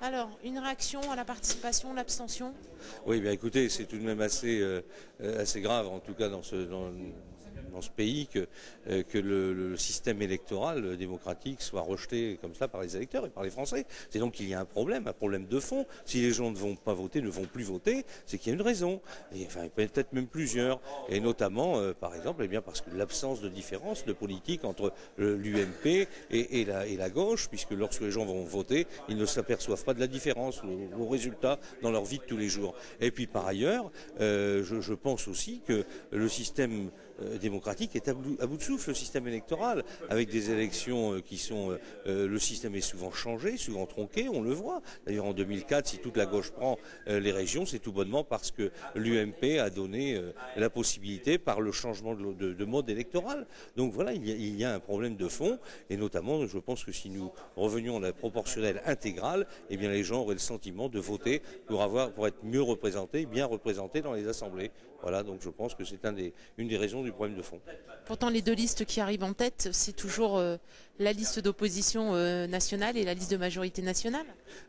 Alors, une réaction à la participation, l'abstention? Oui, bien écoutez, c'est tout de même assez grave, en tout cas dans ce pays, que le système électoral démocratique soit rejeté comme ça par les électeurs et par les Français. C'est donc qu'il y a un problème de fond. Si les gens ne vont pas voter, ne vont plus voter, c'est qu'il y a une raison. Et, enfin, peut-être même plusieurs. Et notamment, par exemple, eh bien, parce que l'absence de différence de politique entre l'UMP et la gauche, puisque lorsque les gens vont voter, ils ne s'aperçoivent pas de la différence au résultat dans leur vie de tous les jours. Et puis par ailleurs, je pense aussi que le système démocratique est à bout de souffle, le système électoral, avec des élections qui sont... le système est souvent changé, souvent tronqué, on le voit. D'ailleurs en 2004, si toute la gauche prend les régions, c'est tout bonnement parce que l'UMP a donné la possibilité par le changement de mode électoral. Donc voilà, il y a un problème de fond, et notamment, je pense que si nous revenions à la proportionnelle intégrale, eh bien les gens auraient le sentiment de voter pour être mieux représentés, bien représentés dans les assemblées. Voilà, donc je pense que c'est une des raisons du problème de fond. Pourtant, les deux listes qui arrivent en tête, c'est toujours la liste d'opposition nationale et la liste de majorité nationale.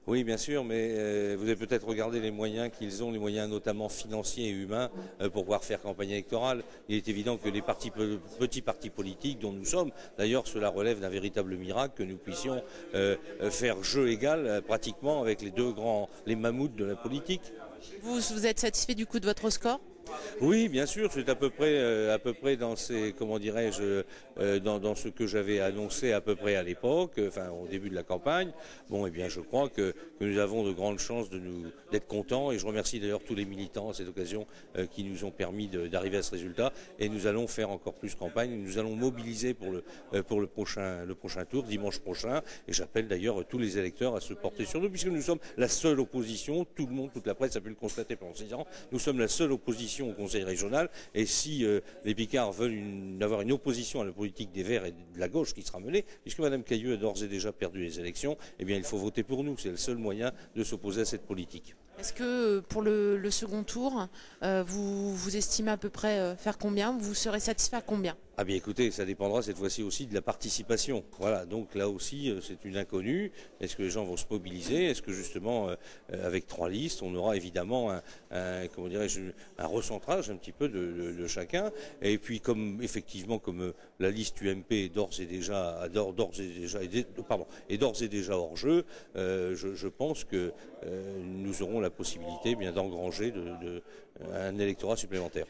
Oui, bien sûr, mais vous avez peut-être regardé les moyens qu'ils ont, les moyens notamment financiers et humains, pour pouvoir faire campagne électorale. Il est évident que les petits partis politiques dont nous sommes, d'ailleurs cela relève d'un véritable miracle que nous puissions faire jeu égal pratiquement avec les mammouths de la politique. Vous êtes satisfait du coup de votre score? Oui, bien sûr, c'est à peu près dans comment dirais-je, dans ce que j'avais annoncé à peu près à l'époque, enfin au début de la campagne. Bon, eh bien, je crois que nous avons de grandes chances d'être contents, et je remercie d'ailleurs tous les militants à cette occasion qui nous ont permis d'arriver à ce résultat. Et nous allons faire encore plus campagne. Nous allons mobiliser pour le prochain tour, dimanche prochain. Et j'appelle d'ailleurs tous les électeurs à se porter sur nous, puisque nous sommes la seule opposition. Tout le monde, toute la presse a pu le constater pendant 6 ans. Nous sommes la seule opposition au Conseil régional, et si les Picards veulent avoir une opposition à la politique des Verts et de la gauche qui sera menée, puisque Mme Cailleux a d'ores et déjà perdu les élections, eh bien il faut voter pour nous. C'est le seul moyen de s'opposer à cette politique. Est-ce que pour le second tour, vous estimez à peu près faire combien? Vous serez satisfait à combien? Ah bien écoutez, ça dépendra cette fois-ci aussi de la participation. Voilà, donc là aussi c'est une inconnue. Est-ce que les gens vont se mobiliser? Est-ce que justement avec 3 listes, on aura évidemment comment dirais-je, un recentrage un petit peu de chacun? Et puis comme la liste UMP est d'ores et déjà hors jeu, je pense que nous aurons la possibilité bien d'engranger un électorat supplémentaire.